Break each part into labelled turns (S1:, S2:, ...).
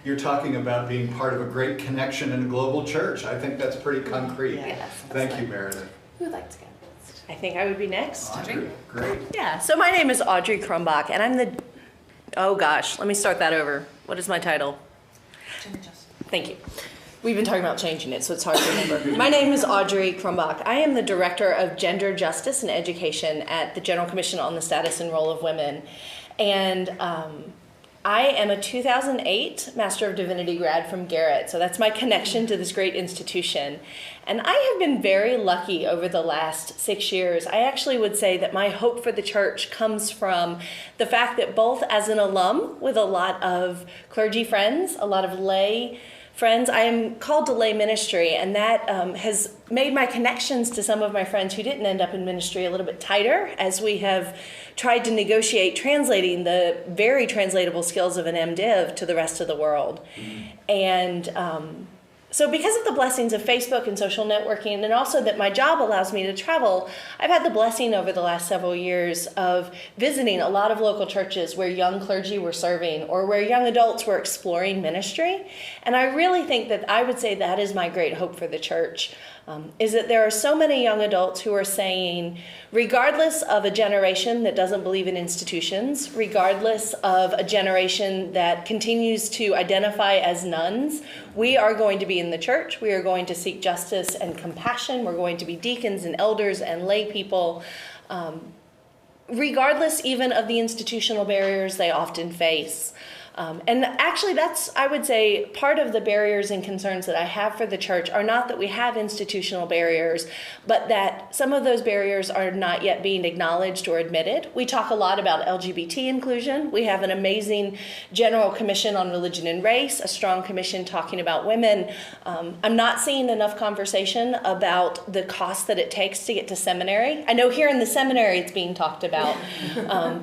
S1: you're talking about being part of a great connection in a global church. I think that's pretty concrete.
S2: Yes,
S1: Thank you, Meredith.
S2: Who would like to go next?
S3: I think I would be next.
S1: Audrey, great.
S3: Yeah, so my name is Audrey Krumbach, and I'm the, oh gosh, let me start that over. What is my title? Thank you. We've been talking about changing it, so it's hard to remember. My name is Audrey Krumbach. I am the Director of Gender Justice and Education at the General Commission on the Status and Role of Women. And I am a 2008 Master of Divinity grad from Garrett, so that's my connection to this great institution. And I have been very lucky over the last 6 years. I actually would say that my hope for the church comes from the fact that both as an alum with a lot of clergy friends, a lot of lay friends, I am called to lay ministry, and that has made my connections to some of my friends who didn't end up in ministry a little bit tighter as we have tried to negotiate translating the very translatable skills of an MDiv to the rest of the world. And so because of the blessings of Facebook and social networking, and also that my job allows me to travel, I've had the blessing over the last several years of visiting a lot of local churches where young clergy were serving or where young adults were exploring ministry. And I really think that I would say that is my great hope for the church, is that there are so many young adults who are saying, regardless of a generation that doesn't believe in institutions, regardless of a generation that continues to identify as nuns, we are going to be in the church. We are going to seek justice and compassion. We're going to be deacons and elders and lay people, regardless even of the institutional barriers they often face. And actually, that's, I would say, part of the barriers and concerns that I have for the church are not that we have institutional barriers, but that some of those barriers are not yet being acknowledged or admitted. We talk a lot about LGBT inclusion. We have an amazing General Commission on Religion and Race, a strong commission talking about women. I'm not seeing enough conversation about the cost that it takes to get to seminary. I know here in the seminary it's being talked about,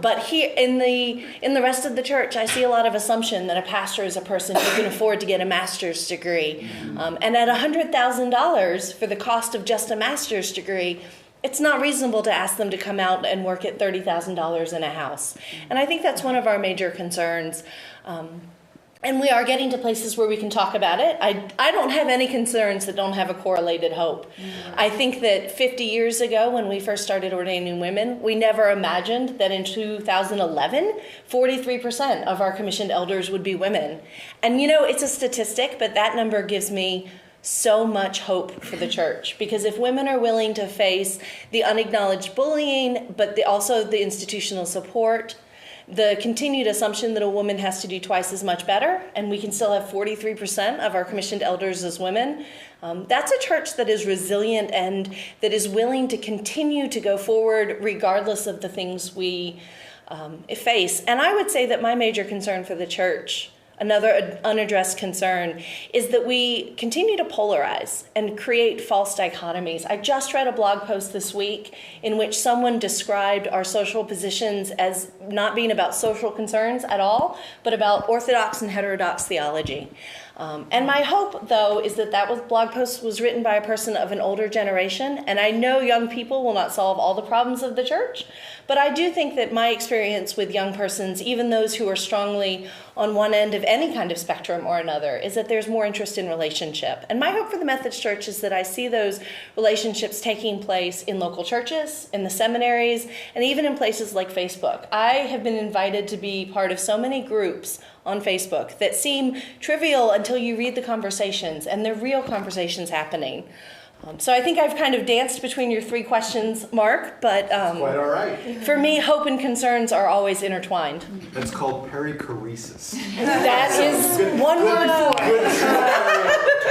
S3: but here in the rest of the church, I see a lot of assumption that a pastor is a person who can afford to get a master's degree. And at $100,000 for the cost of just a master's degree, it's not reasonable to ask them to come out and work at $30,000 in a house. And I think that's one of our major concerns. And we are getting to places where we can talk about it. I don't have any concerns that don't have a correlated hope. I think that 50 years ago, when we first started ordaining women, we never imagined that in 2011, 43% of our commissioned elders would be women. And you know, it's a statistic, but that number gives me so much hope for the church, because if women are willing to face the unacknowledged bullying, but also the institutional support, the continued assumption that a woman has to do twice as much better, and we can still have 43% of our commissioned elders as women, that's a church that is resilient and that is willing to continue to go forward regardless of the things we face. And I would say that my major concern for the church, another unaddressed concern, is that we continue to polarize and create false dichotomies. I just read a blog post this week in which someone described our social positions as not being about social concerns at all, but about orthodox and heterodox theology. And my hope, though, is that blog post was written by a person of an older generation, and I know young people will not solve all the problems of the church, but I do think that my experience with young persons, even those who are strongly on one end of any kind of spectrum or another, is that there's more interest in relationship. And my hope for the Methodist Church is that I see those relationships taking place in local churches, in the seminaries, and even in places like Facebook. I have been invited to be part of so many groups on Facebook that seem trivial until you read the conversations, and they're real conversations happening. So I think I've kind of danced between your three questions, Mark, but
S1: quite all right.
S3: For me, hope and concerns are always intertwined.
S1: That's called perichoresis.
S3: That is one word.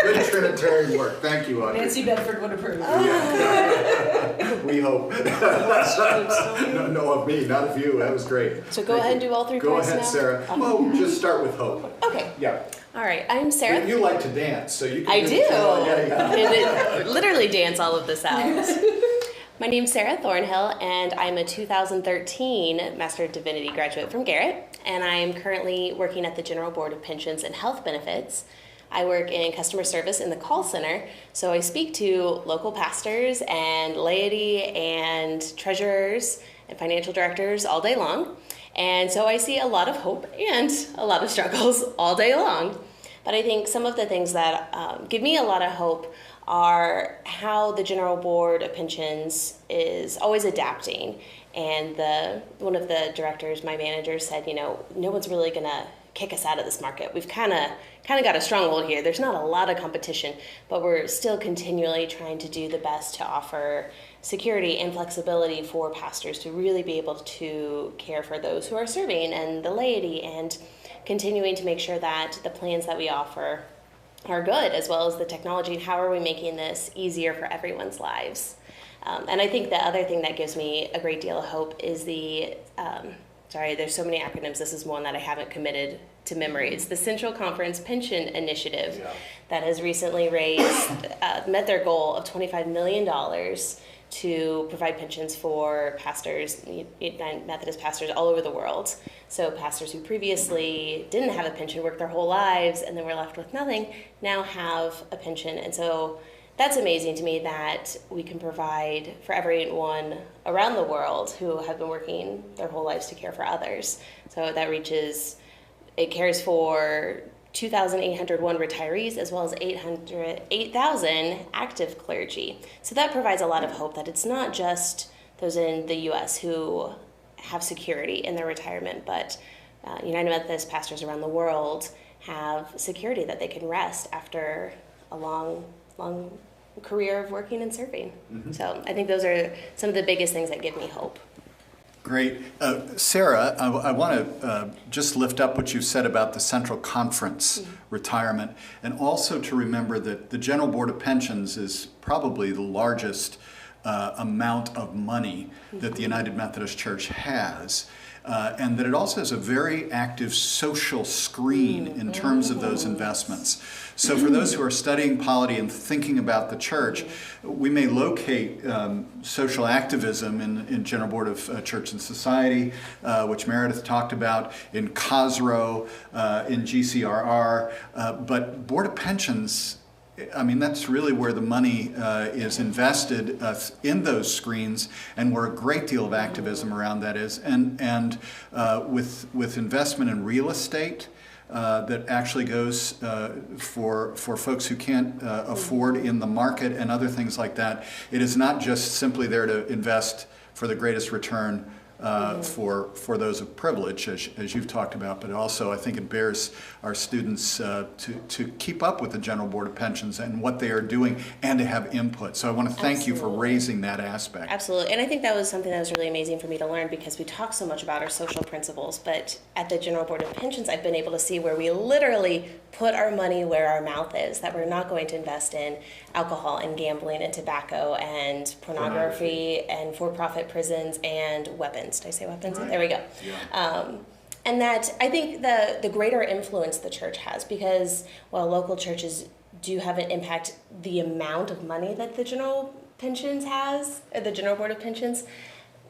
S1: Good Trinitarian work. Thank you, Audrey.
S2: Nancy Bedford would approve.
S1: Yeah. We hope. No, of me, not of you. That was great.
S4: So go ahead and do all three points now?
S1: Go ahead, Sarah. Well, just start with hope.
S4: Okay.
S1: Yeah.
S4: All right, I'm Sarah.
S1: You like to dance, so you can
S4: I do.
S1: Yeah.
S4: Literally dance all of this out. My name's Sarah Thornhill, and I'm a 2013 Master of Divinity graduate from Garrett, and I'm currently working at the General Board of Pensions and Health Benefits. I work in customer service in the call center, so I speak to local pastors and laity and treasurers and financial directors all day long. And so I see a lot of hope and a lot of struggles all day long. But I think some of the things that give me a lot of hope are how the General Board of Pensions is always adapting. And one of the directors, my manager, said, no one's really going to kick us out of this market. We've kind of got a stronghold here. There's not a lot of competition, but we're still continually trying to do the best to offer security and flexibility for pastors to really be able to care for those who are serving and the laity, and continuing to make sure that the plans that we offer are good, as well as the technology. How are we making this easier for everyone's lives? And I think the other thing that gives me a great deal of hope is there's so many acronyms. This is one that I haven't committed to memory. It's the Central Conference Pension Initiative that has recently met their goal of $25 million to provide pensions for pastors, Methodist pastors all over the world. So pastors who previously didn't have a pension, worked their whole lives, and then were left with nothing, now have a pension. And so that's amazing to me that we can provide for everyone around the world who have been working their whole lives to care for others. So that it cares for 2,801 retirees, as well as 8,000 active clergy. So that provides a lot of hope that it's not just those in the U.S. who have security in their retirement, but United Methodist pastors around the world have security that they can rest after a long career of working and serving. Mm-hmm. So I think those are some of the biggest things that give me hope.
S1: Great. Sarah, I want to just lift up what you said about the Central Conference retirement, and also to remember that the General Board of Pensions is probably the largest amount of money that the United Methodist Church has. And that it also has a very active social screen in terms of those investments. So for those who are studying polity and thinking about the church, we may locate social activism in General Board of Church and Society, which Meredith talked about, in COSRO, in GCRR, but Board of Pensions, that's really where the money is invested in those screens, and where a great deal of activism around that is, and with investment in real estate that actually goes for folks who can't afford in the market, and other things like that. It is not just simply there to invest for the greatest return for those of privilege, as you've talked about, but also I think it bears our students to keep up with the General Board of Pensions and what they are doing, and to have input. So I want to thank you for raising that aspect.
S4: Absolutely, and I think that was something that was really amazing for me to learn, because we talk so much about our social principles, but at the General Board of Pensions I've been able to see where we literally put our money where our mouth is, that we're not going to invest in alcohol and gambling and tobacco and pornography and for-profit prisons and weapons. Did I say weapons? Right. There we go. Yeah. And that I think the greater influence the church has, because while local churches do have an impact, the amount of money that the General Pensions has, or the General Board of Pensions,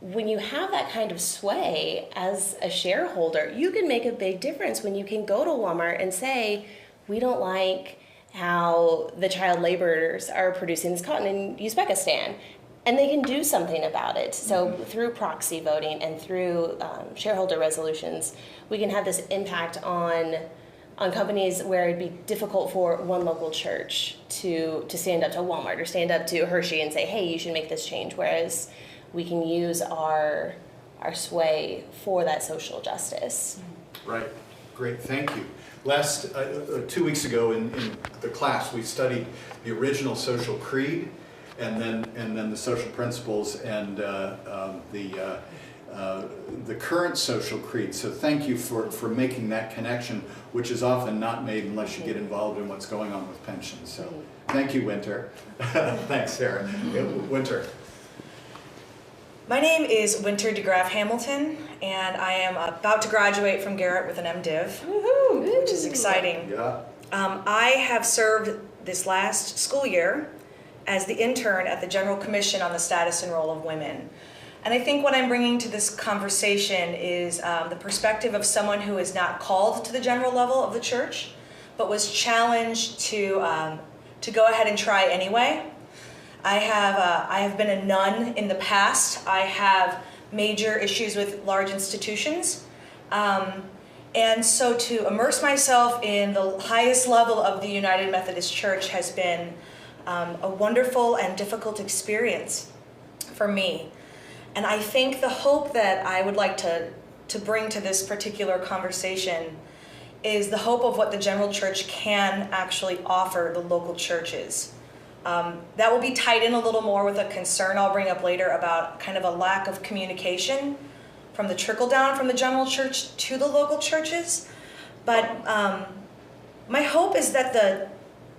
S4: when you have that kind of sway as a shareholder, you can make a big difference when you can go to Walmart and say, we don't like how the child laborers are producing this cotton in Uzbekistan. And they can do something about it. So through proxy voting and through shareholder resolutions, we can have this impact on companies where it'd be difficult for one local church to stand up to Walmart or stand up to Hershey and say, hey, you should make this change. Whereas we can use our sway for that social justice.
S1: Right. Great. Thank you. Last 2 weeks ago in the class, we studied the original social creed, and then the social principles, and the current social creed. So thank you for making that connection, which is often not made unless you get involved in what's going on with pensions. So thank you, Winter. Thanks, Sarah. Winter.
S2: My name is Winter DeGraff Hamilton, and I am about to graduate from Garrett with an MDiv, which is exciting.
S1: Yeah.
S2: I have served this last school year as the intern at the General Commission on the Status and Role of Women. And I think what I'm bringing to this conversation is the perspective of someone who is not called to the general level of the church, but was challenged to go ahead and try anyway. I have been a nun in the past. I have major issues with large institutions. And so to immerse myself in the highest level of the United Methodist Church has been a wonderful and difficult experience for me. And I think the hope that I would like to bring to this particular conversation is the hope of what the general church can actually offer the local churches. That will be tied in a little more with a concern I'll bring up later about kind of a lack of communication from the trickle down from the general church to the local churches. But my hope is that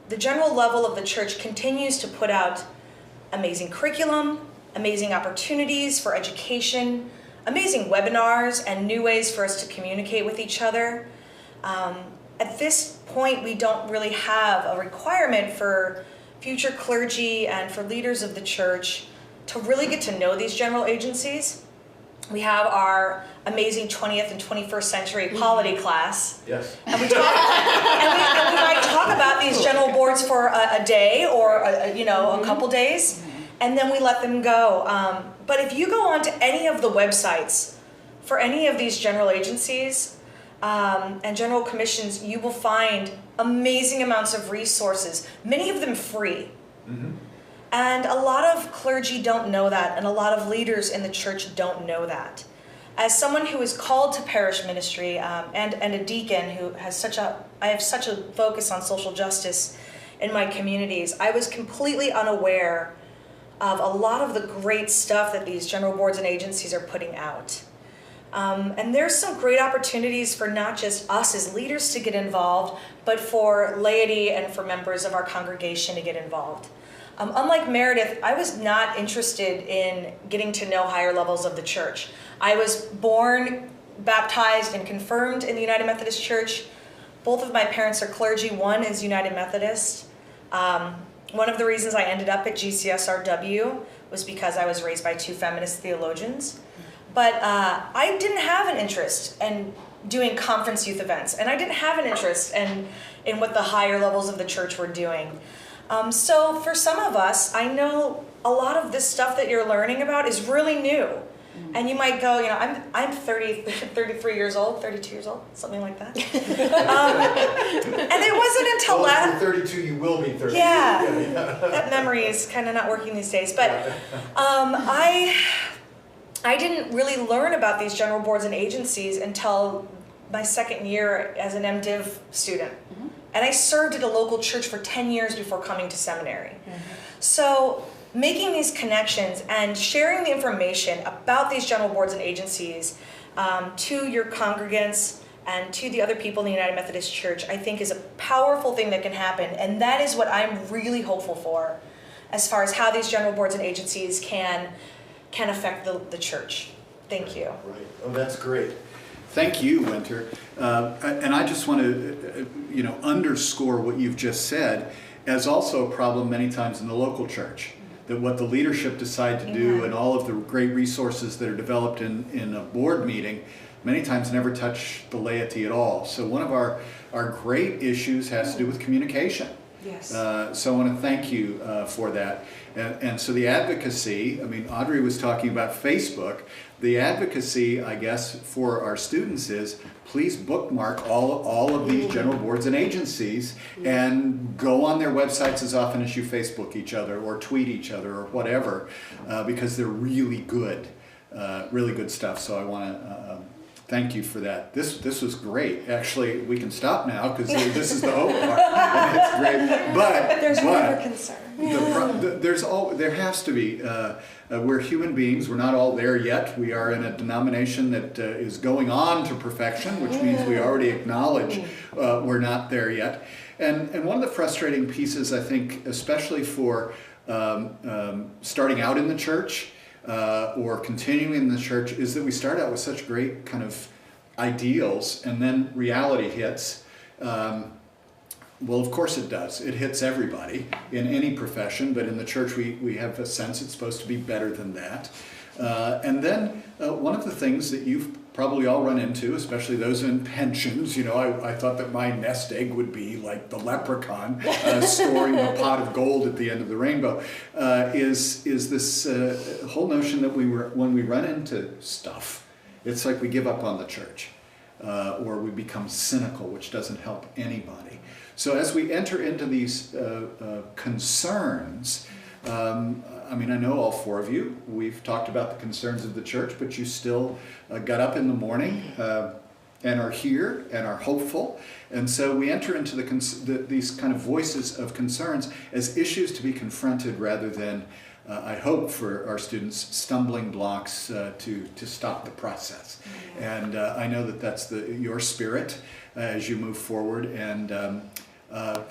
S2: the general level of the church continues to put out amazing curriculum, amazing opportunities for education, amazing webinars, and new ways for us to communicate with each other. At this point, we don't really have a requirement for future clergy and for leaders of the church to really get to know these general agencies. We have our amazing 20th and 21st century polity class.
S1: Yes.
S2: And we might talk about these general boards for a day or a couple days, and then we let them go. But if you go onto any of the websites for any of these general agencies and general commissions, you will find amazing amounts of resources, many of them free. Mm-hmm. And a lot of clergy don't know that, and a lot of leaders in the church don't know that. As someone who is called to parish ministry and a deacon who has I have such a focus on social justice in my communities, I was completely unaware of a lot of the great stuff that these general boards and agencies are putting out. And there's some great opportunities for not just us as leaders to get involved, but for laity and for members of our congregation to get involved. Unlike Meredith, I was not interested in getting to know higher levels of the church. I was born, baptized, and confirmed in the United Methodist Church. Both of my parents are clergy. One is United Methodist. One of the reasons I ended up at GCSRW was because I was raised by two feminist theologians. But I didn't have an interest in doing conference youth events, and I didn't have an interest in what the higher levels of the church were doing. So for some of us, I know a lot of this stuff that you're learning about is really new. And you might go, I'm 33 years old, 32 years old, something like that. And it wasn't until
S1: last... Well, if you're 32, you will be 32.
S2: Yeah, that memory is kind of not working these days. But I didn't really learn about these general boards and agencies until my second year as an MDiv student. Mm-hmm. And I served at a local church for 10 years before coming to seminary. Mm-hmm. So making these connections and sharing the information about these general boards and agencies to your congregants and to the other people in the United Methodist Church, I think is a powerful thing that can happen. And that is what I'm really hopeful for as far as how these general boards and agencies can affect the church. Thank you.
S1: Right. Oh, that's great. Thank you, Winter. And I just want to, underscore what you've just said as also a problem many times in the local church. That what the leadership decide to do and all of the great resources that are developed in a board meeting many times never touch the laity at all. So one of our great issues has to do with communication.
S2: Yes.
S1: So I want to thank you for that. And so the advocacy, Audrey was talking about Facebook. The advocacy, I guess, for our students is please bookmark all of these general boards and agencies and go on their websites as often as you Facebook each other or tweet each other or whatever, because they're really good stuff. So I want to thank you for that. This was great. Actually, we can stop now because this is the hope part. And it's great. But
S2: there's never concern.
S1: There has to be. We're human beings. We're not all there yet. We are in a denomination that is going on to perfection, which means we already acknowledge we're not there yet. And one of the frustrating pieces, I think, especially for starting out in the church or continuing in the church, is that we start out with such great kind of ideals, and then reality hits. Well, of course it does. It hits everybody in any profession, but in the church we have a sense it's supposed to be better than that. And then one of the things that you've probably all run into, especially those in pensions, I thought that my nest egg would be like the leprechaun storing a pot of gold at the end of the rainbow, is this whole notion that when we run into stuff, it's like we give up on the church. or we become cynical, which doesn't help anybody. So as we enter into these concerns, I mean, I know all four of you. We've talked about the concerns of the church, but you still got up in the morning and are here and are hopeful. And so we enter into these kind of voices of concerns as issues to be confronted rather than, I hope for our students, stumbling blocks to stop the process. And I know that that's your spirit as you move forward. And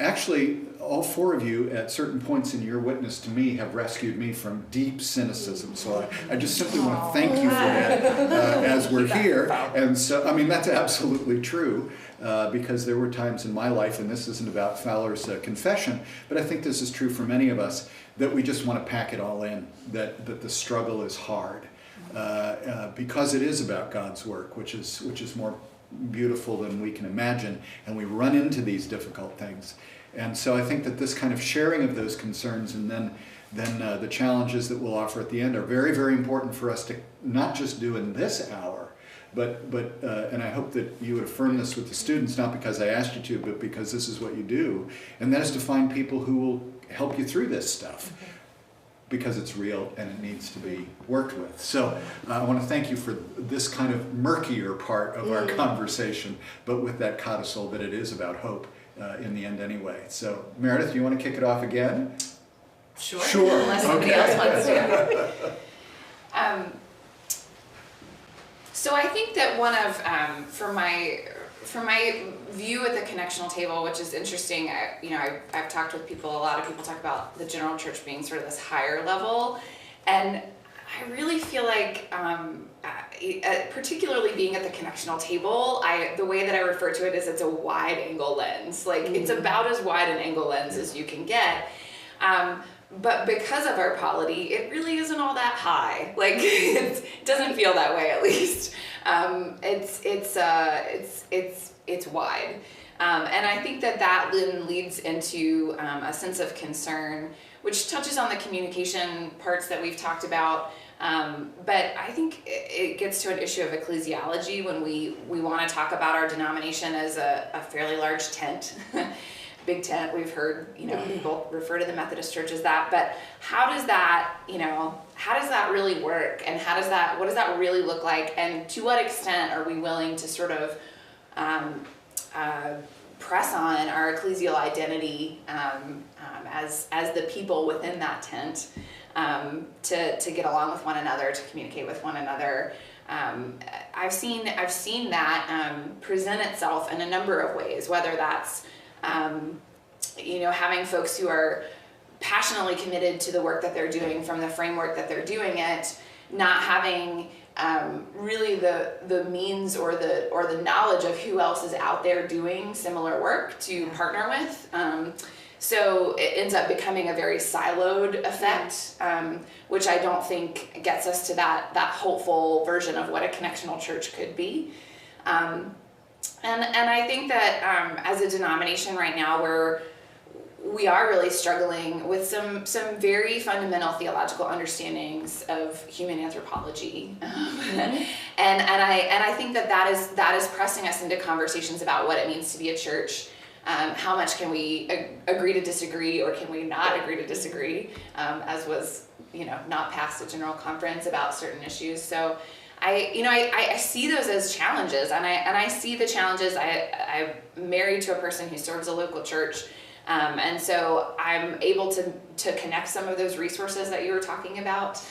S1: actually, all four of you at certain points in your witness to me have rescued me from deep cynicism. So I just simply want to thank you for that as we're here. And so, I mean, that's absolutely true because there were times in my life, and this isn't about Fowler's confession, but I think this is true for many of us, that we just want to pack it all in, that the struggle is hard because it is about God's work, which is more beautiful than we can imagine, and we run into these difficult things. And so I think that this kind of sharing of those concerns and then the challenges that we'll offer at the end are very, very important for us to not just do in this hour, but and I hope that you would affirm this with the students, not because I asked you to, but because this is what you do, and that is to find people who will help you through this stuff. Because it's real and it needs to be worked with. So I want to thank you for this kind of murkier part of our conversation, but with that codicil that it is about hope in the end anyway. So Meredith, do you want to kick it off again?
S5: Sure. Unless somebody else wants to. So I think that one of, from my view at the connectional table, which is interesting, I've talked with people, a lot of people talk about the general church being sort of this higher level, and I really feel like, particularly being at the connectional table, the way that I refer to it is it's a wide angle lens. Like it's about as wide an angle lens as you can get. But because of our polity, it really isn't all that high. Like it doesn't feel that way, at least. It's wide, and I think that then leads into a sense of concern, which touches on the communication parts that we've talked about. But I think it gets to an issue of ecclesiology when we want to talk about our denomination as a fairly large tent. Big tent. We've heard, people refer to the Methodist Church as that, but how does that really work? And what does that really look like? And to what extent are we willing to sort of press on our ecclesial identity as the people within that tent to get along with one another, to communicate with one another? I've seen that present itself in a number of ways, whether that's having folks who are passionately committed to the work that they're doing from the framework that they're doing it, not having really the means or the knowledge of who else is out there doing similar work to partner with. So it ends up becoming a very siloed effect, which I don't think gets us to that hopeful version of what a connectional church could be. And I think that as a denomination right now, we are really struggling with some very fundamental theological understandings of human anthropology, and I think that is pressing us into conversations about what it means to be a church. How much can we agree to disagree, or can we not agree to disagree, as was not passed at General Conference about certain issues. So I see those as challenges, and I see the challenges. I'm married to a person who serves a local church, and so I'm able to connect some of those resources that you were talking about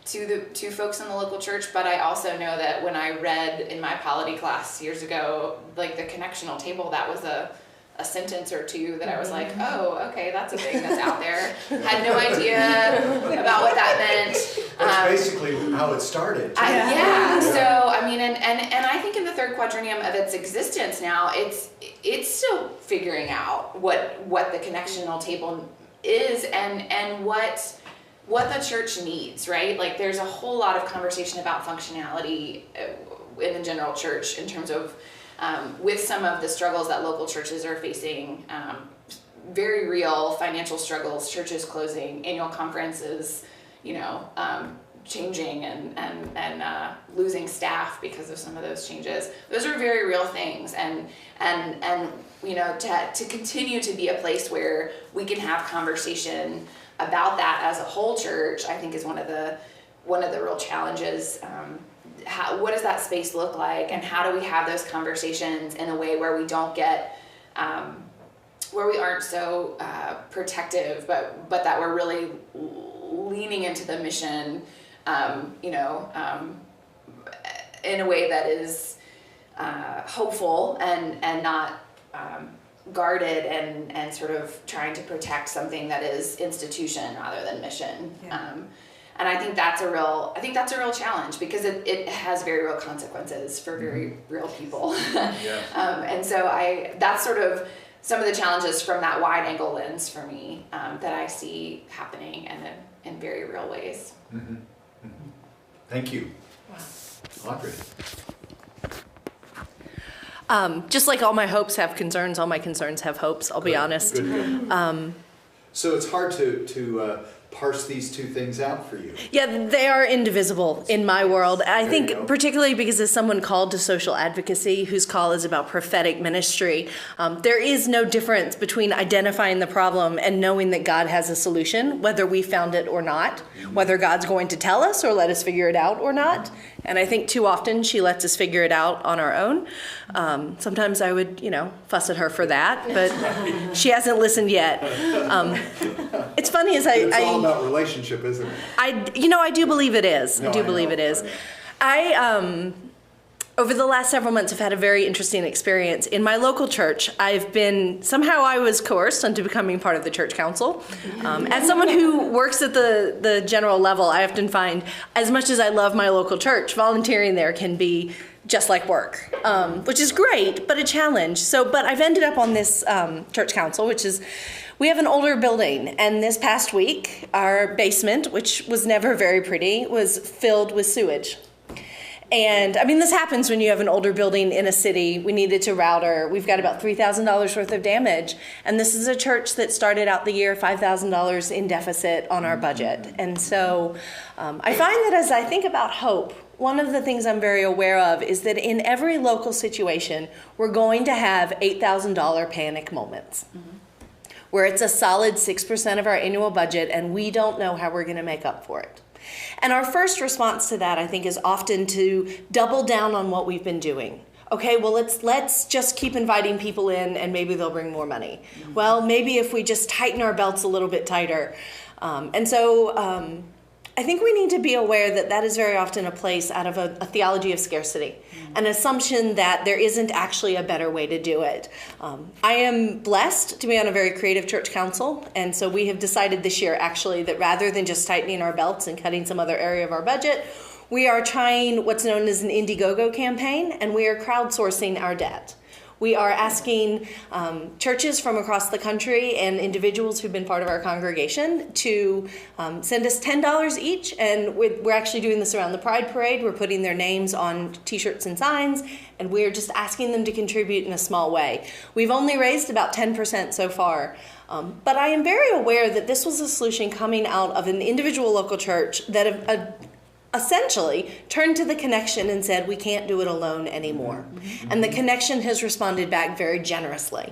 S5: to folks in the local church. But I also know that when I read in my polity class years ago, like the connectional table, that was a sentence or two that I was like, oh, okay, that's a thing that's out there. Had no idea about what that meant.
S1: That's basically how it started.
S5: Yeah. So I mean, and I think in the third quadrennium of its existence now, it's still figuring out what the connectional table is and what the church needs, right? Like there's a whole lot of conversation about functionality in the general church in terms of with some of the struggles that local churches are facing, very real financial struggles, churches closing, annual conferences, changing and losing staff because of some of those changes. Those are very real things, and you know, to continue to be a place where we can have conversation about that as a whole church, I think is one of the real challenges. What does that space look like, and how do we have those conversations in a way where we don't get where we aren't so protective, but that we're really leaning into the mission, you know, in a way that is hopeful and not guarded and sort of trying to protect something that is institution rather than mission.
S2: Yeah.
S5: And I think that's a real challenge, because it has very real consequences for very real people.
S1: Yeah.
S5: And so that's sort of some of the challenges from that wide angle lens for me, that I see happening in very real ways.
S1: Mm-hmm. Mm-hmm. Thank you.
S2: Wow.
S1: Audrey.
S3: Just like all my hopes have concerns, all my concerns have hopes, I'll be honest.
S1: Good. So it's hard to parse these two things out for you.
S3: Yeah, they are indivisible in my world. I
S1: There you
S3: think
S1: go.
S3: particularly because as someone called to social advocacy, whose call is about prophetic ministry, there is no difference between identifying the problem and knowing that God has a solution, whether we found it or not, whether God's going to tell us or let us figure it out or not. And I think too often she lets us figure it out on our own. Sometimes I would, fuss at her for that, but she hasn't listened yet. It's funny as
S6: It's all about relationship, isn't it?
S3: I do believe it is.
S6: No,
S3: I do
S6: I
S3: believe
S6: know.
S3: it is. Over the last several months, I've had a very interesting experience. In my local church, I was coerced into becoming part of the church council. As someone who works at the general level, I often find, as much as I love my local church, volunteering there can be just like work, which is great, but a challenge. But I've ended up on this church council, which is, we have an older building, and this past week, our basement, which was never very pretty, was filled with sewage. And this happens when you have an older building in a city. We needed to router. We've got about $3,000 worth of damage. And this is a church that started out the year $5,000 in deficit on our budget. And so I find that as I think about hope, one of the things I'm very aware of is that in every local situation, we're going to have $8,000 panic moments. Where it's a solid 6% of our annual budget and we don't know how we're going to make up for it. And our first response to that, I think, is often to double down on what we've been doing. Okay, well, let's just keep inviting people in and maybe they'll bring more money. Well, maybe if we just tighten our belts a little bit tighter. I think we need to be aware that that is very often a place out of a theology of scarcity, an assumption that there isn't actually a better way to do it. I am blessed to be on a very creative church council, and so we have decided this year actually that rather than just tightening our belts and cutting some other area of our budget, we are trying what's known as an Indiegogo campaign, and we are crowdsourcing our debt. We are asking churches from across the country and individuals who've been part of our congregation to send us $10 each. And we're actually doing this around the Pride Parade. We're putting their names on t-shirts and signs, and we're just asking them to contribute in a small way. We've only raised about 10% so far. But I am very aware that this was a solution coming out of an individual local church that essentially turned to the Connection and said, we can't do it alone anymore. And the Connection has responded back very generously.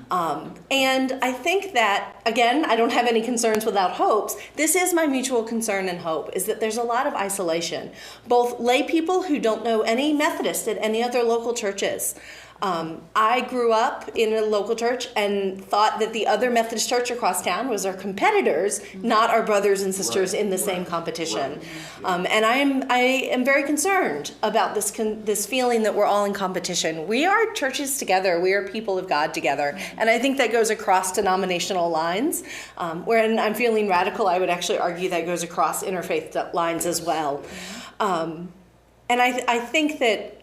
S3: And I think that, again, I don't have any concerns without hopes. This is my mutual concern and hope, is that there's a lot of isolation. Both lay people who don't know any Methodist at any other local churches. I grew up in a local church and thought that the other Methodist church across town was our competitors, not our brothers and sisters in the same competition. And I am very concerned about this feeling that we're all in competition. We are churches together. We are people of God together. And I think that goes across denominational lines. When I'm feeling radical, I would actually argue that goes across interfaith lines as well. And I think that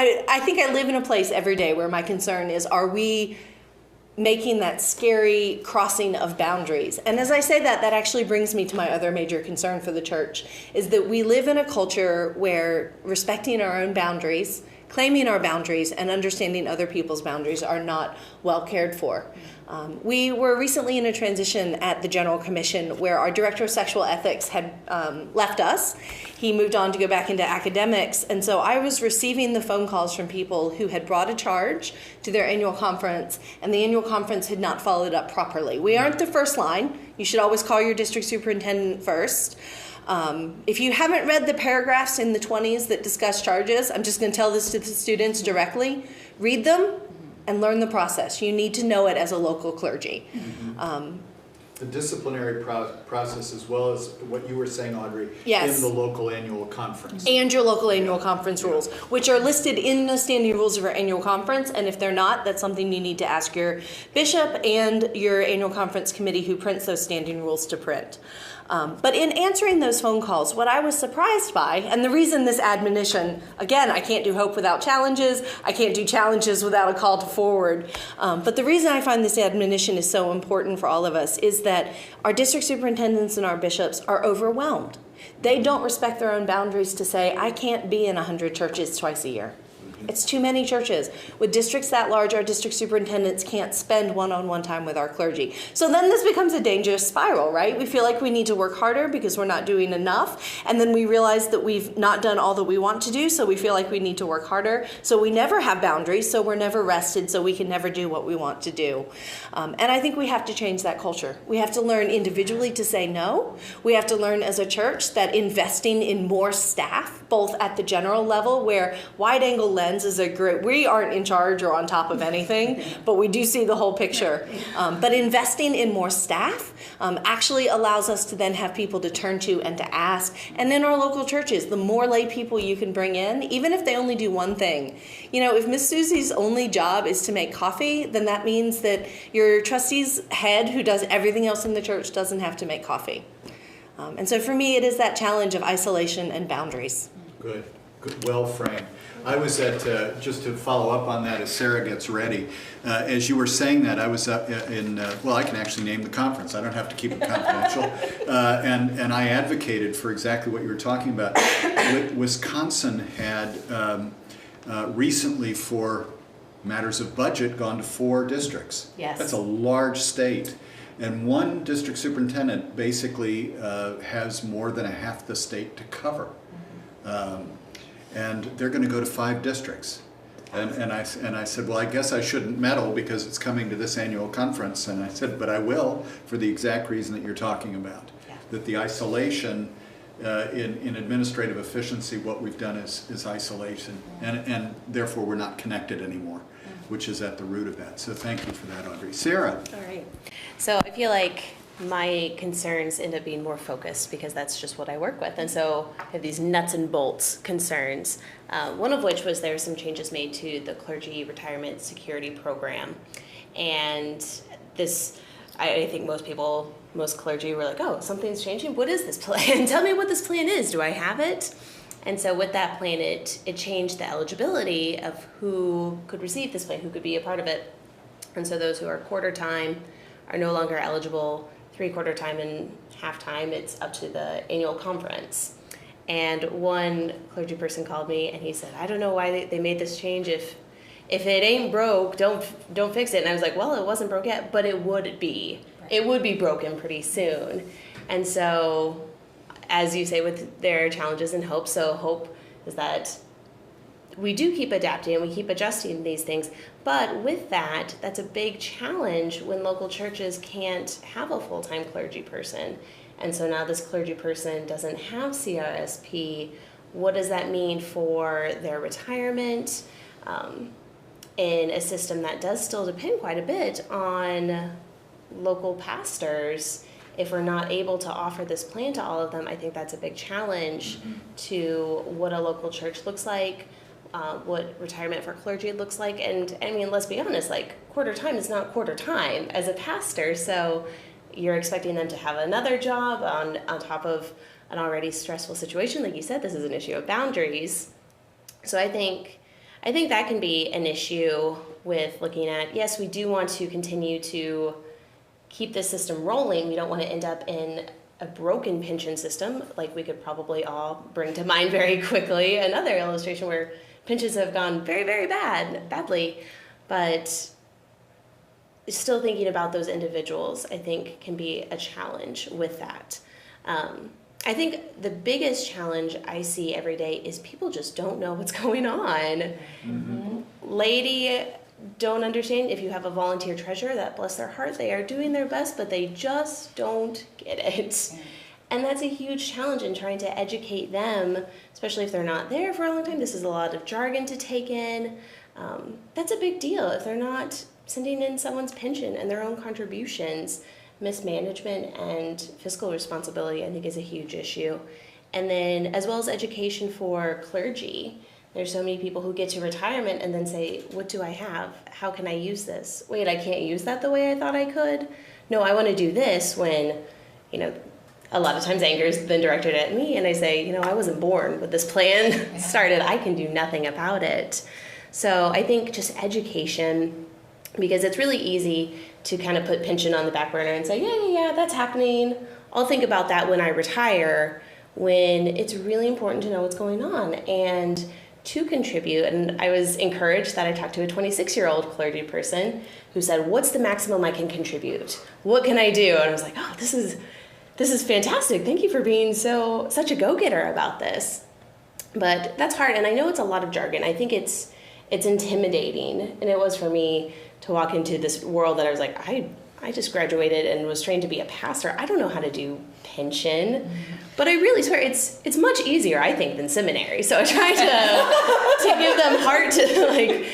S3: I think I live in a place every day where my concern is, are we making that scary crossing of boundaries? And as I say that actually brings me to my other major concern for the church, is that we live in a culture where respecting our own boundaries claiming our boundaries and understanding other people's boundaries are not well cared for. We were recently in a transition at the General Commission where our Director of Sexual Ethics had left us. He moved on to go back into academics, and so I was receiving the phone calls from people who had brought a charge to their annual conference, and the annual conference had not followed up properly. We aren't the first line. You should always call your district superintendent first. If you haven't read the paragraphs in the 20s that discuss charges, I'm just going to tell this to the students directly. Read them and learn the process. You need to know it as a local clergy.
S1: The disciplinary process, as well as what you were saying, Audrey,
S3: Yes.
S1: in the local annual conference.
S3: And your local annual conference rules, which are listed in the standing rules of our annual conference. And if they're not, that's something you need to ask your bishop and your annual conference committee who prints those standing rules to print. But in answering those phone calls, what I was surprised by, and the reason this admonition, again, I can't do hope without challenges, I can't do challenges without a call to forward, but the reason I find this admonition is so important for all of us is that our district superintendents and our bishops are overwhelmed. They don't respect their own boundaries to say, I can't be in 100 churches twice a year. It's too many churches. With districts that large, our district superintendents can't spend one-on-one time with our clergy. So then this becomes a dangerous spiral, right? We feel like we need to work harder because we're not doing enough. And then we realize that we've not done all that we want to do, so we feel like we need to work harder. So we never have boundaries, so we're never rested, so we can never do what we want to do. And I think we have to change that culture. We have to learn individually to say no. We have to learn as a church that investing in more staff, both at the general level, where wide-angle lens is a great, we aren't in charge or on top of anything, but we do see the whole picture. But investing in more staff actually allows us to then have people to turn to and to ask. And in our local churches, the more lay people you can bring in, even if they only do one thing. You know, if Miss Susie's only job is to make coffee, then that means that your trustee's head, who does everything else in the church, doesn't have to make coffee. And so for me, it is that challenge of isolation and boundaries.
S1: Good, well framed. I was at, just to follow up on that as Sarah gets ready, as you were saying that, I was in, well, I can actually name the conference. I don't have to keep it confidential. And I advocated for exactly what you were talking about. Wisconsin had recently, for matters of budget, gone to 4 districts.
S3: Yes.
S1: That's a large state. And one district superintendent basically has more than a half the state to cover. And they're going to go to 5 districts. And I said, well, I guess I shouldn't meddle because it's coming to this annual conference. And I said, but I will, for the exact reason that you're talking about. Yeah. That the isolation, in administrative efficiency, what we've done is isolation. And therefore we're not connected anymore, which is at the root of that. So thank you for that, Audrey. Sarah.
S4: All right. So I feel like my concerns end up being more focused because that's just what I work with. And so I have these nuts and bolts concerns, one of which was there were some changes made to the clergy retirement security program. And this, I think most clergy were like, oh, something's changing. What is this plan? Tell me what this plan is. Do I have it? And so with that plan, it changed the eligibility of who could receive this plan, who could be a part of it. And so those who are quarter time are no longer eligible. 3/4 time and half time, it's up to the annual conference. And one clergy person called me and he said, I don't know why they made this change. If it ain't broke, don't fix it. And I was like, well, it wasn't broke yet, but it would be. Right. It would be broken pretty soon. And so, as you say, with their challenges and hope, so hope is that we do keep adapting and we keep adjusting these things. But with that, that's a big challenge when local churches can't have a full-time clergy person. And so now this clergy person doesn't have CRSP. What does that mean for their retirement in a system that does still depend quite a bit on local pastors? If we're not able to offer this plan to all of them, I think that's a big challenge to what a local church looks like, what retirement for clergy looks like. And I mean, let's be honest, like quarter time is not quarter time as a pastor. So you're expecting them to have another job on top of an already stressful situation. Like you said, this is an issue of boundaries. So I think that can be an issue with looking at, yes, we do want to continue to keep this system rolling. We don't want to end up in a broken pension system, like we could probably all bring to mind very quickly. Another illustration where pensions have gone very, very badly, but still thinking about those individuals, I think, can be a challenge with that. I think the biggest challenge I see every day is people just don't know what's going on. Mm-hmm. Lady don't understand. If you have a volunteer treasurer, that bless their heart, they are doing their best, but they just don't get it. And that's a huge challenge in trying to educate them, especially if they're not there for a long time. This is a lot of jargon to take in. That's a big deal. If they're not sending in someone's pension and their own contributions, mismanagement and fiscal responsibility, I think, is a huge issue. And then, as well as education for clergy, there's so many people who get to retirement and then say, what do I have? How can I use this? Wait, I can't use that the way I thought I could? No, I want to do this, when, a lot of times anger has been directed at me, and I say, I wasn't born with this plan started. I can do nothing about it. So I think just education, because it's really easy to kind of put pension on the back burner and say, yeah, that's happening. I'll think about that when I retire, when it's really important to know what's going on and to contribute. And I was encouraged that I talked to a 26-year-old clergy person who said, what's the maximum I can contribute? What can I do? And I was like, oh, this is fantastic. Thank you for being such a go-getter about this. But that's hard, and I know it's a lot of jargon. I think it's intimidating, and it was for me to walk into this world that I was like, I just graduated and was trained to be a pastor. I don't know how to do pension, but I really swear it's much easier, I think, than seminary. So I try to give them heart to,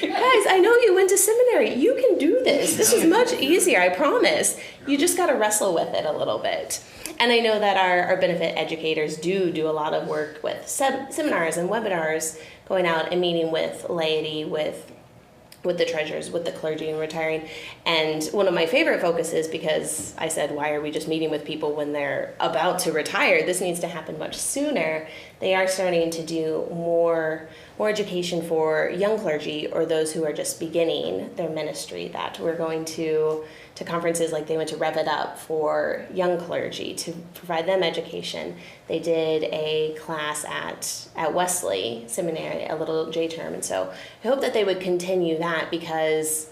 S4: guys, I know you went to seminary. You can do this. This is much easier, I promise. You just got to wrestle with it a little bit. And I know that our benefit educators do a lot of work with seminars and webinars, going out and meeting with laity, with the treasurers, with the clergy and retiring. And one of my favorite focuses, because I said, why are we just meeting with people when they're about to retire? This needs to happen much sooner. They are starting to do more education for young clergy or those who are just beginning their ministry, that we're going to conferences like they went to Rev It Up for young clergy to provide them education. They did a class at Wesley Seminary, a little J term. And so I hope that they would continue that, because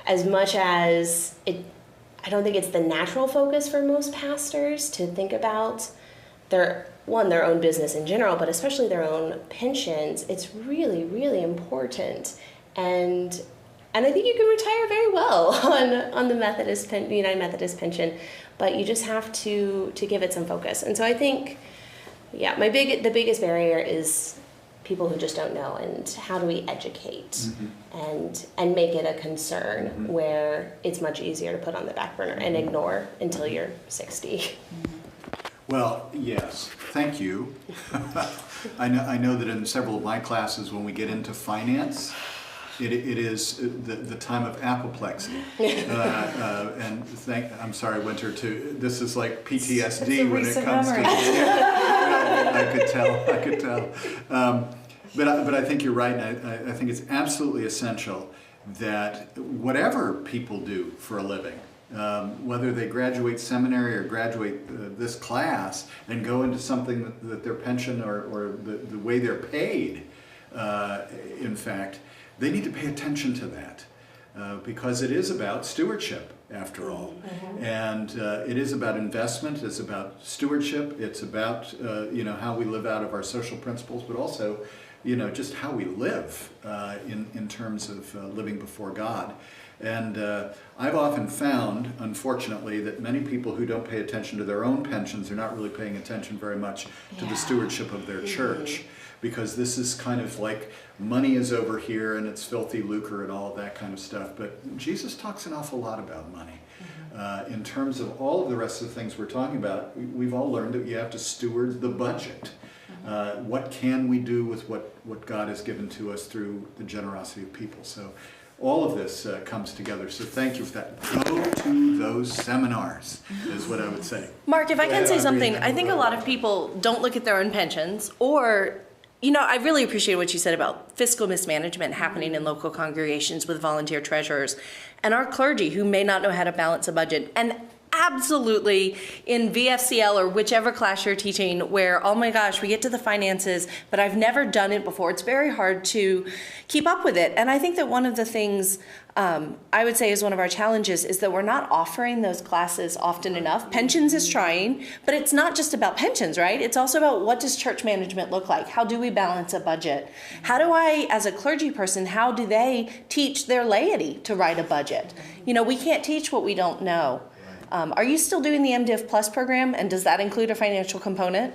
S4: as much as I don't think it's the natural focus for most pastors to think about their own business in general, but especially their own pensions. It's really, really important. And I think you can retire very well on the United Methodist pension, but you just have to give it some focus. And so I think, the biggest barrier is people who just don't know, and how do we educate and make it a concern where it's much easier to put on the back burner and ignore until you're 60.
S1: Well, yes, thank you. I know that in several of my classes, when we get into finance, it is the time of apoplexy. And I'm sorry, Winter, this is like PTSD when it comes to I could tell. But I think you're right, and I think it's absolutely essential that whatever people do for a living, whether they graduate seminary or graduate this class and go into something that their pension or the way they're paid, in fact, they need to pay attention to that, because it is about stewardship, after all. And it is about investment, it's about stewardship, it's about how we live out of our social principles, but also just how we live in terms of living before God. And I've often found, unfortunately, that many people who don't pay attention to their own pensions are not really paying attention very much to the stewardship of their church, because this is kind of like money is over here and it's filthy lucre and all of that kind of stuff. But Jesus talks an awful lot about money. In terms of all of the rest of the things we're talking about, we've all learned that you have to steward the budget. What can we do with what God has given to us through the generosity of people? So all of this comes together. So thank you for that. Go to those seminars, is what I would say.
S3: Mark, if I can say something, I think a lot of people don't look at their own pensions, or, I really appreciate what you said about fiscal mismanagement happening in local congregations with volunteer treasurers and our clergy who may not know how to balance a budget. And absolutely in VFCL or whichever class you're teaching where, oh my gosh, we get to the finances, but I've never done it before. It's very hard to keep up with it. And I think that one of the things I would say is one of our challenges is that we're not offering those classes often enough. Pensions is trying, but it's not just about pensions, right? It's also about what does church management look like? How do we balance a budget? How do I, as a clergy person, how do they teach their laity to write a budget? You know, we can't teach what we don't know. Are you still doing the MDiv Plus program, and does that include a financial component?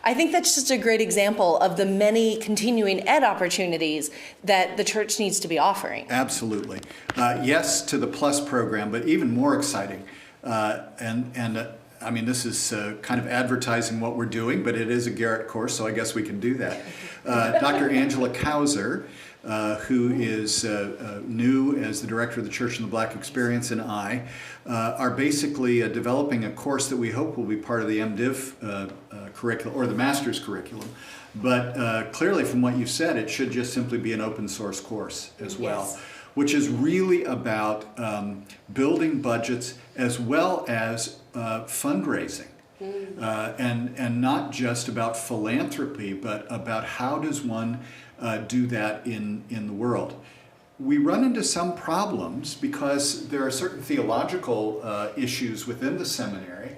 S3: I think that's just a great example of the many continuing ed opportunities that the church needs to be offering.
S1: Absolutely. Yes to the Plus program, but even more exciting, I mean, this is kind of advertising what we're doing, but it is a Garrett course, so I guess we can do that. Dr. Angela Kauser, who is new as the director of the Church in the Black Experience, and I are basically developing a course that we hope will be part of the MDiv curriculum, or the master's curriculum. But clearly from what you've said, it should just simply be an open source course as well, yes, which is really about building budgets as well as fundraising. And not just about philanthropy, but about how does one do that in the world. We run into some problems because there are certain theological issues within the seminary,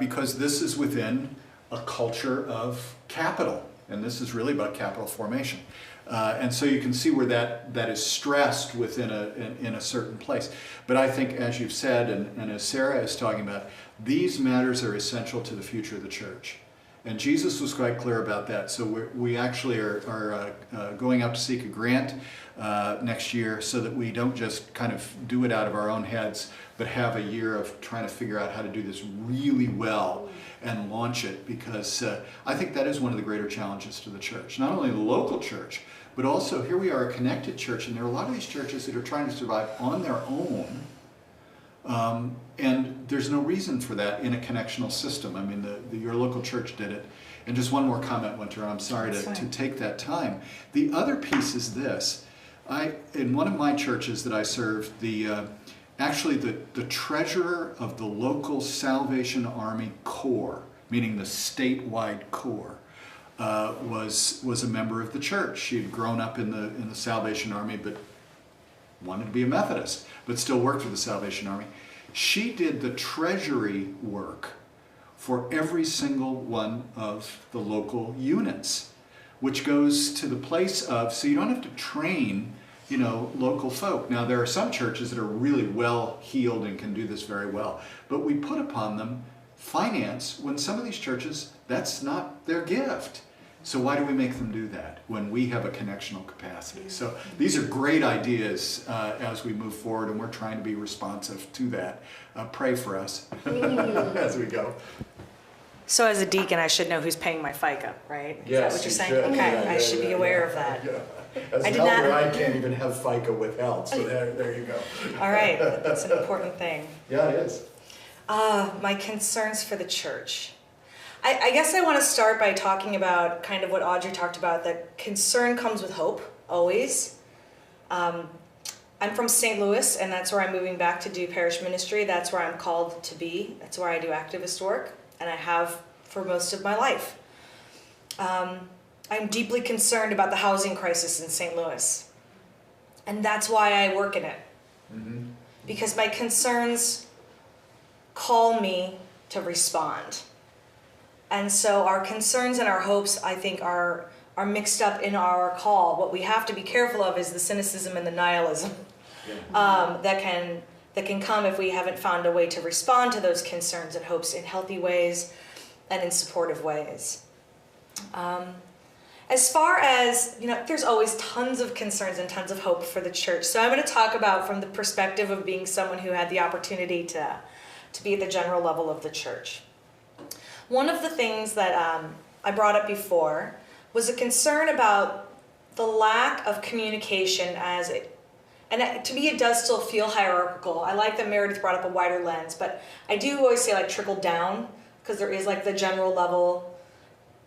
S1: because this is within a culture of capital, and this is really about capital formation. And so you can see where that is stressed within in a certain place. But I think, as you've said, and as Sarah is talking about, these matters are essential to the future of the church. And Jesus was quite clear about that. So we actually are going out to seek a grant next year so that we don't just kind of do it out of our own heads, but have a year of trying to figure out how to do this really well and launch it, because I think that is one of the greater challenges to the church. Not only the local church, but also here we are a connected church, and there are a lot of these churches that are trying to survive on their own. And there's no reason for that in a connectional system. I mean, your local church did it. And just one more comment, Winter, I'm sorry to take that time. The other piece is this. In one of my churches that I served, actually the treasurer of the local Salvation Army Corps, meaning the statewide Corps, was a member of the church. She had grown up in the Salvation Army, but wanted to be a Methodist, but still worked for the Salvation Army. She did the treasury work for every single one of the local units, which goes to the place of, so you don't have to train, local folk. Now, there are some churches that are really well heeled and can do this very well, but we put upon them finance when some of these churches, that's not their gift. So why do we make them do that when we have a connectional capacity? So these are great ideas as we move forward, and we're trying to be responsive to that. Pray for us as we go.
S2: So as a deacon, I should know who's paying my FICA, right?
S6: Yes,
S2: Is that what you're saying?
S6: should.
S2: Okay, I should be aware of that.
S6: Yeah. As an elder, I can't even have FICA withheld, so there you go.
S2: All right, that's an important thing.
S6: Yeah, it is.
S2: My concerns for the church. I guess I want to start by talking about kind of what Audrey talked about, that concern comes with hope, always. I'm from St. Louis, and that's where I'm moving back to do parish ministry. That's where I'm called to be. That's where I do activist work, and I have for most of my life. I'm deeply concerned about the housing crisis in St. Louis, and that's why I work in it. Mm-hmm. Because my concerns call me to respond. And so our concerns and our hopes, I think, are mixed up in our call. What we have to be careful of is the cynicism and the nihilism that can come if we haven't found a way to respond to those concerns and hopes in healthy ways and in supportive ways. As far as, there's always tons of concerns and tons of hope for the church. So I'm going to talk about from the perspective of being someone who had the opportunity to be at the general level of the church. One of the things that I brought up before was a concern about the lack of communication and to me it does still feel hierarchical. I like that Meredith brought up a wider lens, but I do always say trickle down, because there is the general level.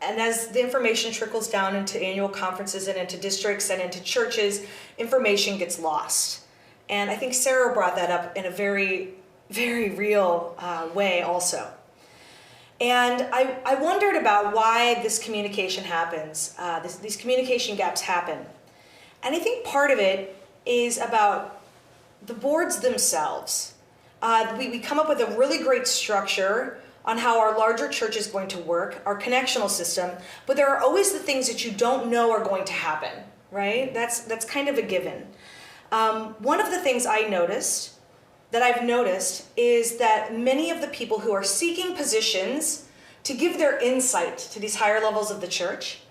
S2: And as the information trickles down into annual conferences and into districts and into churches, information gets lost. And I think Sarah brought that up in a very very real way also. And I wondered about why this communication happens, these communication gaps happen. And I think part of it is about the boards themselves. We come up with a really great structure on how our larger church is going to work, our connectional system, but there are always the things that you don't know are going to happen, right? That's kind of a given. One of the things I've noticed is that many of the people who are seeking positions to give their insight to these higher levels of the church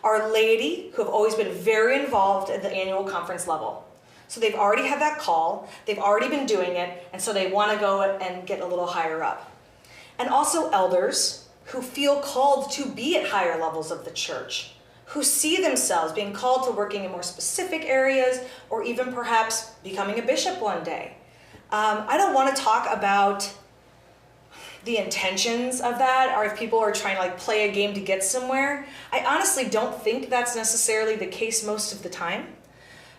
S2: are laity who have always been very involved at the annual conference level. So they've already had that call, they've already been doing it, and so they want to go and get a little higher up. And also elders who feel called to be at higher levels of the church, who see themselves being called to working in more specific areas, or even perhaps becoming a bishop one day. I don't want to talk about the intentions of that, or if people are trying to play a game to get somewhere. I honestly don't think that's necessarily the case most of the time.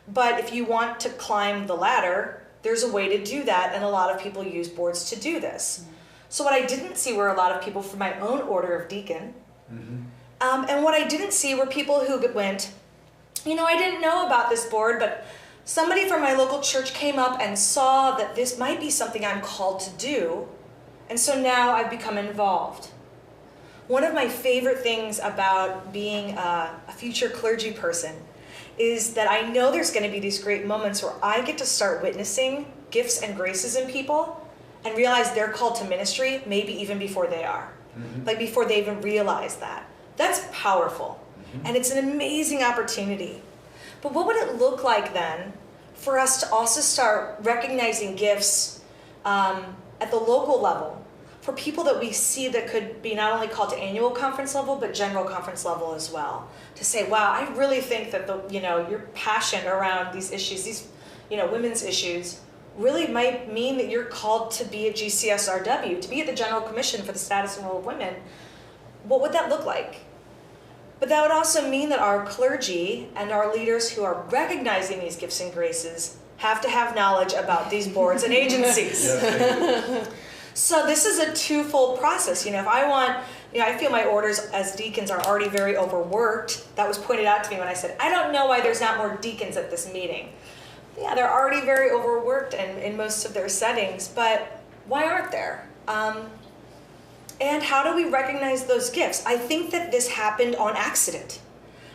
S2: But if you want to climb the ladder, there's a way to do that, and a lot of people use boards to do this. So what I didn't see were a lot of people from my own order of deacon. And what I didn't see were people who went, I didn't know about this board, but somebody from my local church came up and saw that this might be something I'm called to do, and so now I've become involved. One of my favorite things about being a future clergy person is that I know there's going to be these great moments where I get to start witnessing gifts and graces in people and realize they're called to ministry maybe even before they are, before they even realize that. That's powerful, and it's an amazing opportunity. But what would it look like then for us to also start recognizing gifts at the local level for people that we see that could be not only called to annual conference level, but general conference level as well? To say, wow, I really think that your passion around these issues, these women's issues, really might mean that you're called to be at GCSRW, to be at the General Commission for the Status and Role of Women. What would that look like? But that would also mean that our clergy and our leaders who are recognizing these gifts and graces have to have knowledge about these boards and agencies. So this is a twofold process. If I want, I feel my orders as deacons are already very overworked. That was pointed out to me when I said, I don't know why there's not more deacons at this meeting. Yeah, they're already very overworked in most of their settings, but why aren't there? And how do we recognize those gifts? I think that this happened on accident.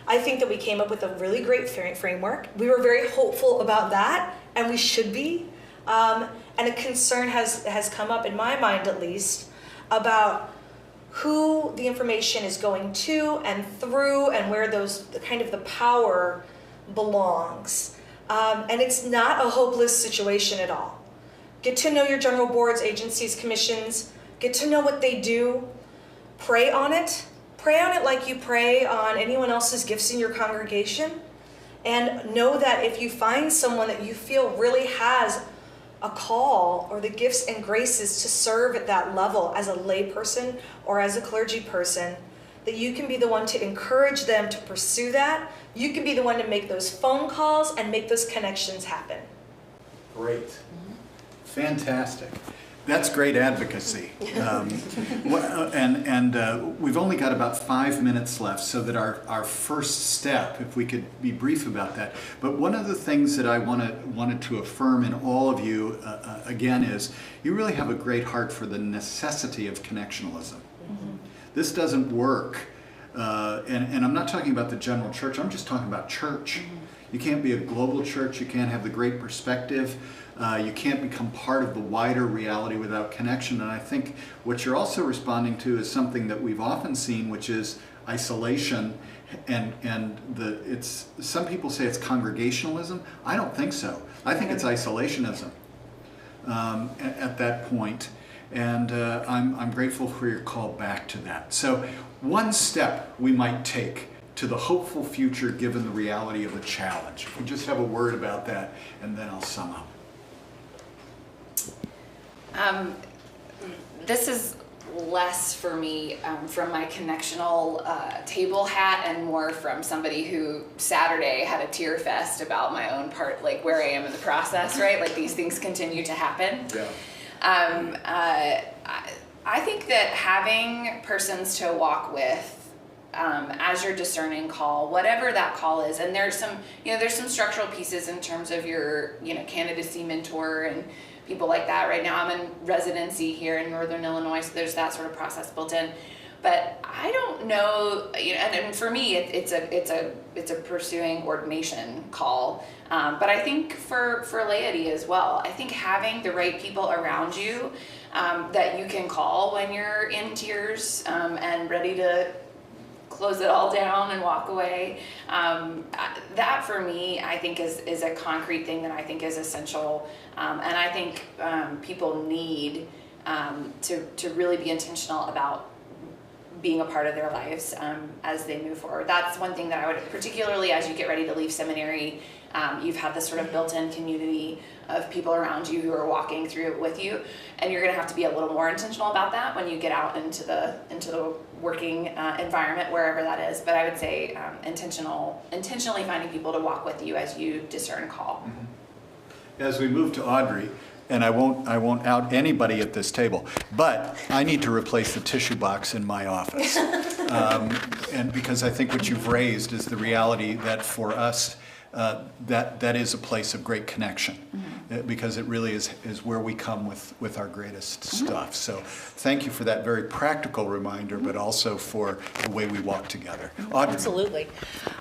S2: I think that we came up with a really great framework. We were very hopeful about that, and we should be. And a concern has come up, in my mind at least, about who the information is going to and through, and where the power belongs. And it's not a hopeless situation at all. Get to know your general boards, agencies, commissions. Get to know what they do. Pray on it. Pray on it like you pray on anyone else's gifts in your congregation. And know that if you find someone that you feel really has a call or the gifts and graces to serve at that level as a lay person or as a clergy person, that you can be the one to encourage them to pursue that. You can be the one to make those phone calls and make those connections happen.
S1: Great. Fantastic. That's great advocacy. We've only got about 5 minutes left, so that our first step, if we could be brief about that. But one of the things that I wanted to affirm in all of you, again, is you really have a great heart for the necessity of connectionalism. This doesn't work. And I'm not talking about the general church, I'm just talking about church. You can't be a global church, you can't have the great perspective. You can't become part of the wider reality without connection. And I think what you're also responding to is something that we've often seen, which is isolation. Some people say it's congregationalism. I don't think so. I think it's isolationism at that point. And I'm grateful for your call back to that. So one step we might take to the hopeful future given the reality of the challenge. If we just have a word about that, and then I'll sum up.
S5: This is less for me from my connectional table hat, and more from somebody who Saturday had a tear fest about my own part, like where I am in the process, right? Like these things continue to happen.
S1: Yeah.
S5: I think that having persons to walk with as your discerning call, whatever that call is, and there's some structural pieces in terms of your candidacy mentor and people like that. Right now I'm in residency here in Northern Illinois, so there's that sort of process built in. But I don't know, and for me, it's a pursuing ordination call. But I think for laity as well, I think having the right people around you that you can call when you're in tears and ready to close it all down and walk away. That for me, I think is a concrete thing that I think is essential, and I think people need to really be intentional about being a part of their lives as they move forward. That's one thing that I would, particularly as you get ready to leave seminary, you've had this sort of built-in community of people around you who are walking through it with you, and you're going to have to be a little more intentional about that when you get out into the working environment, wherever that is. But I would say intentionally finding people to walk with you as you discern call.
S1: Mm-hmm. As we move to Audrey, and I won't out anybody at this table, but I need to replace the tissue box in my office. And because I think what you've raised is the reality that for us, that is a place of great connection, because it really is where we come with our greatest stuff. So thank you for that very practical reminder, but also for the way we walk together. Audrey.
S3: Absolutely.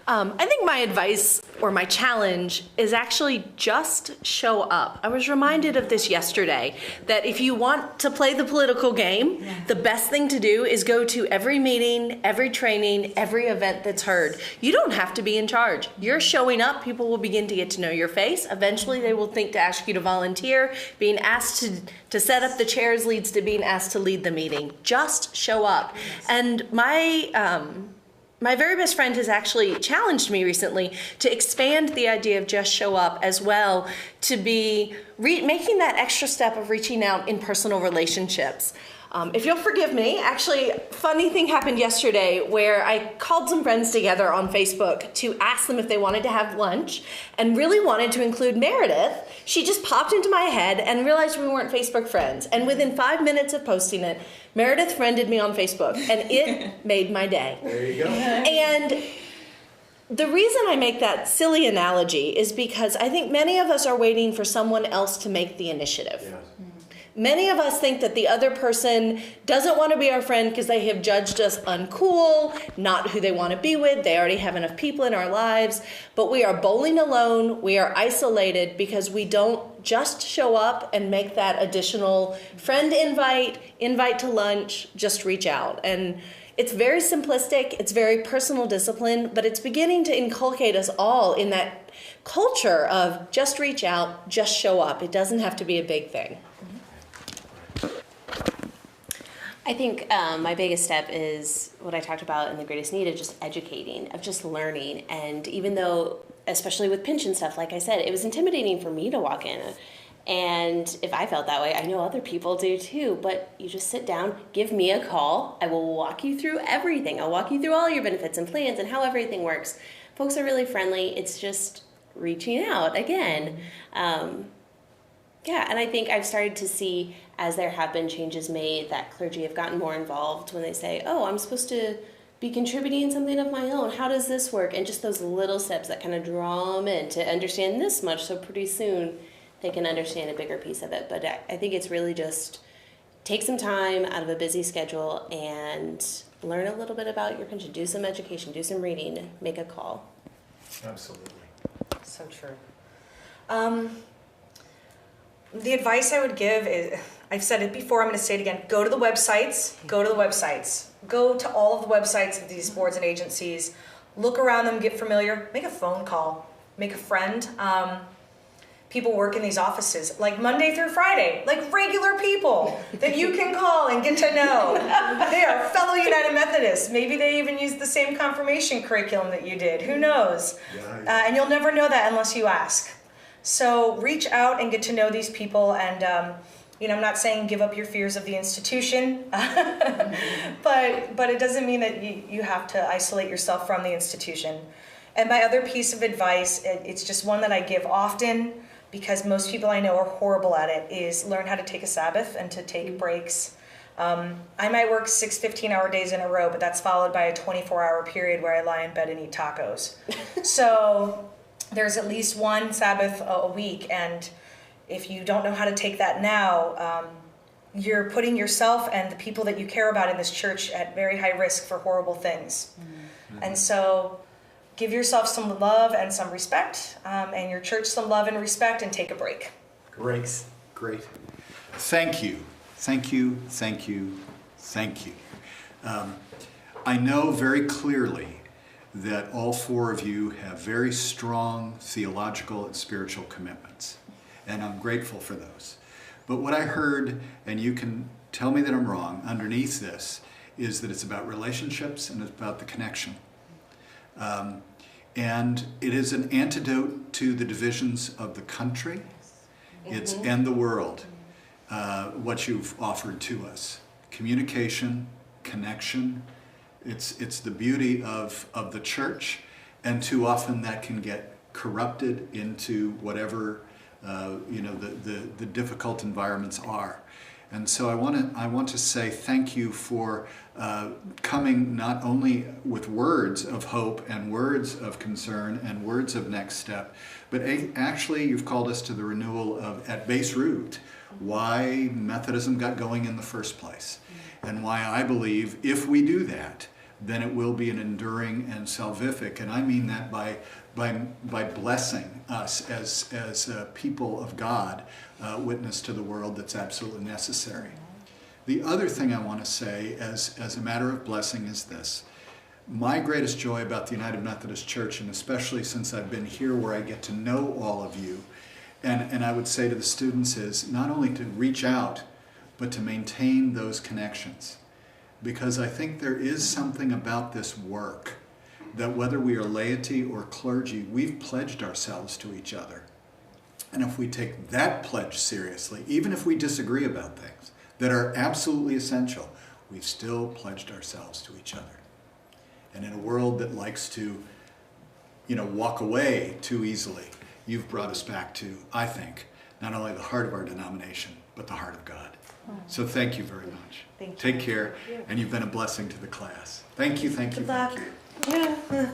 S3: I think my advice or my challenge is actually just show up. I was reminded of this yesterday, that if you want to play the political game, the best thing to do is go to every meeting, every training, every event that's heard. You don't have to be in charge. You're showing up, people will begin to get to know your face. Eventually they will think to ask you to volunteer. Being asked to set up the chairs leads to being asked to lead the meeting. Just show up. And my very best friend has actually challenged me recently to expand the idea of just show up as well, to be making that extra step of reaching out in personal relationships. If you'll forgive me, actually, funny thing happened yesterday where I called some friends together on Facebook to ask them if they wanted to have lunch, and really wanted to include Meredith. She just popped into my head and realized we weren't Facebook friends. And within 5 minutes of posting it, Meredith friended me on Facebook, and it made my day.
S6: There you go.
S3: And the reason I make that silly analogy is because I think many of us are waiting for someone else to make the initiative.
S6: Yes.
S3: Many of us think that the other person doesn't want to be our friend because they have judged us uncool, not who they want to be with. They already have enough people in our lives. But we are bowling alone. We are isolated because we don't just show up and make that additional friend invite to lunch, just reach out. And it's very simplistic. It's very personal discipline, but it's beginning to inculcate us all in that culture of just reach out, just show up. It doesn't have to be a big thing.
S4: I think my biggest step is what I talked about in the greatest need of just educating, of just learning. And even though, especially with pension stuff, like I said, it was intimidating for me to walk in. And if I felt that way, I know other people do too. But you just sit down, give me a call. I will walk you through everything. I'll walk you through all your benefits and plans and how everything works. Folks are really friendly. It's just reaching out again. And I think I've started to see, as there have been changes made, that clergy have gotten more involved when they say, oh, I'm supposed to be contributing something of my own. How does this work? And just those little steps that kind of draw them in to understand this much. So pretty soon they can understand a bigger piece of it. But I think it's really just take some time out of a busy schedule and learn a little bit about your pension. Do some education, do some reading, make a call.
S6: Absolutely.
S2: So true. The advice I would give is, I've said it before, I'm going to say it again, go to the websites, go to all of the websites of these boards and agencies, look around them, get familiar, make a phone call, make a friend. People work in these offices, like Monday through Friday, like regular people that you can call and get to know. They are fellow United Methodists. Maybe they even use the same confirmation curriculum that you did. Who knows? And you'll never know that unless you ask. So reach out and get to know these people, and I'm not saying give up your fears of the institution, but it doesn't mean that you have to isolate yourself from the institution. And my other piece of advice, it's just one that I give often, because most people I know are horrible at it, is learn how to take a Sabbath and to take breaks. I might work 6 15-hour days in a row, but that's followed by a 24-hour period where I lie in bed and eat tacos. So there's at least one Sabbath a week, and if you don't know how to take that now, you're putting yourself and the people that you care about in this church at very high risk for horrible things. And so give yourself some love and some respect, and your church some love and respect, and take a break.
S6: Great.
S1: Great. Thank you. Thank you, thank you, thank you. I know very clearly that all four of you have very strong theological and spiritual commitments, and I'm grateful for those. But what I heard, and you can tell me that I'm wrong, underneath this is that it's about relationships and it's about the connection. And it is an antidote to the divisions of the country and the world. What you've offered to us. Communication, connection, it's the beauty of the church, and too often that can get corrupted into whatever the difficult environments are. And so I want to say thank you for coming not only with words of hope and words of concern and words of next step, but actually you've called us to the renewal of, at base root, why Methodism got going in the first place, and why I believe if we do that, then it will be an enduring and salvific, and I mean that by blessing us as people of God, witness to the world that's absolutely necessary. The other thing I want to say as a matter of blessing is this. My greatest joy about the United Methodist Church, and especially since I've been here where I get to know all of you, and I would say to the students, is not only to reach out, but to maintain those connections. Because I think there is something about this work that whether we are laity or clergy, we've pledged ourselves to each other. And if we take that pledge seriously, even if we disagree about things that are absolutely essential, we've still pledged ourselves to each other. And in a world that likes to, walk away too easily, you've brought us back to, I think, not only the heart of our denomination, but the heart of God. So thank you very much.
S2: Thank you.
S1: Take care, and you've been a blessing to the class. Thank you, thank you, thank you.
S3: Yeah.